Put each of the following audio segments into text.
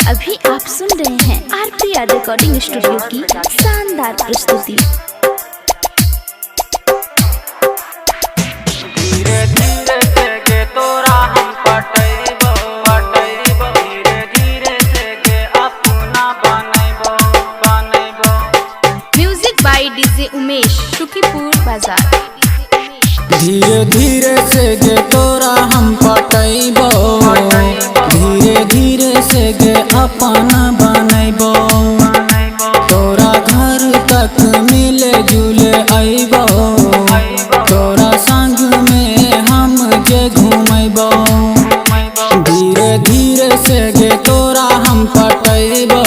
अभी आप सुन रहे हैं आरपीआर रिकॉर्डिंग स्टूडियो की शानदार प्रस्तुति। धीरे धीरे से गे तोरा हम पटैबो धीरे धीरे से गे अपना बनैबो। Music by DJ Umesh, Shukipur बाजार। धीरे धीरे से गे तोरा हम पटैबो, धीरे धीरे से गे अपना बनैबो। तोरा घर तक मिले जुले अइबो, तोरा संग में हम जे घूमैबो। धीरे धीरे से गे तोरा हम पटैबो,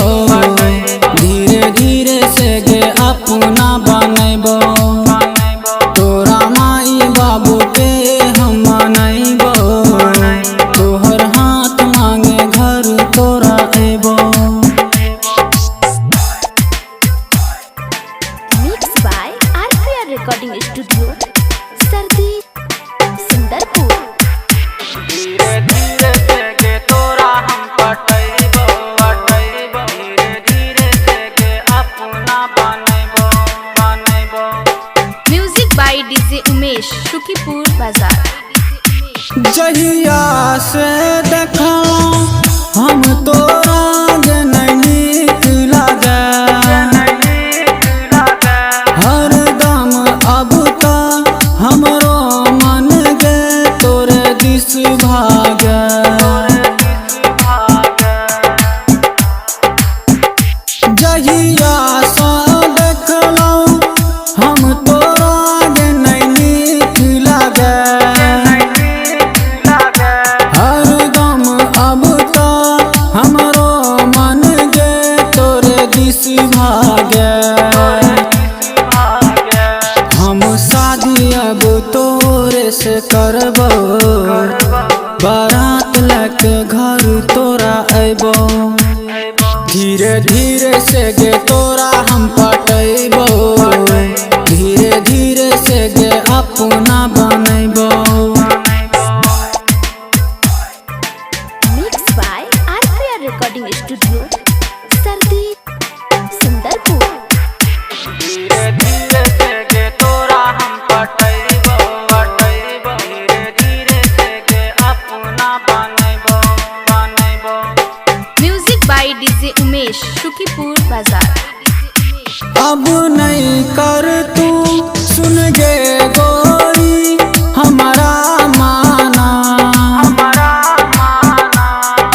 धीरे धीरे से गे अपना बनैबो। तोरा माई बाबू के हम मनैबो, तोहर हाथ मांगे घर तोरा अइबो। Mix by RPR recording studio, सर्दी सुंदरपुर। धीरे धीरे से गे तोरा हम पटैबो धीरे धीरे से गे अपना बनैबो। Music by DJ Umesh, Shukipur बाजार। जहिया से देखा हम तोरा गे नहीं नीक लागे, हरदम अब तो हमरो मन गे तोरे दिस भागे। जहिया से देखलौ हम तोरा गे नहीं नीक लागे, हरदम अब तो हमरो मन गे तोरे दिस भागे। हम शादी अब तोरे से करबो, बारात लेके घर तोरा अइबो। धीरे धीरे से गे तोरा हम पटैबो, धीरे धीरे से गे अपना बनैबो। Mix by RPR recording studio, सर्दी सुंदरपुर। धीरे धीरे से गे तोरा हम पटैबो धीरे धीरे से गे अपना बनैबो। Music by DJ Umesh, Shukipur बाजार। अब नहीं कर तू सुन गे गोरी हमारा माना,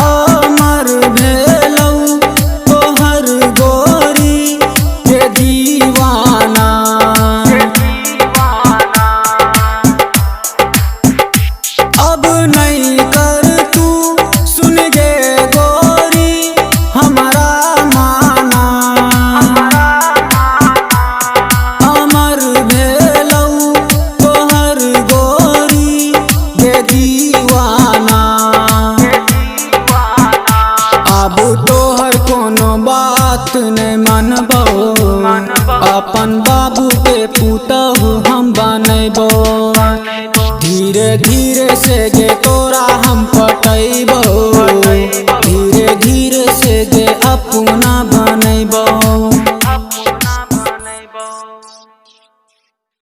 अमर भेलौ तोहर गोरी के दीवाना। अब नहीं कर तू सुन गे गोरी हमारा माना, अमर भेलौ तोहर गोरी के दीवाना। अब तोहर कोनो बात नहीं मानबो, अपन बाबू के पुतहु हम बनैबो। धीरे धीरे से गे तोरा हम पटैबो,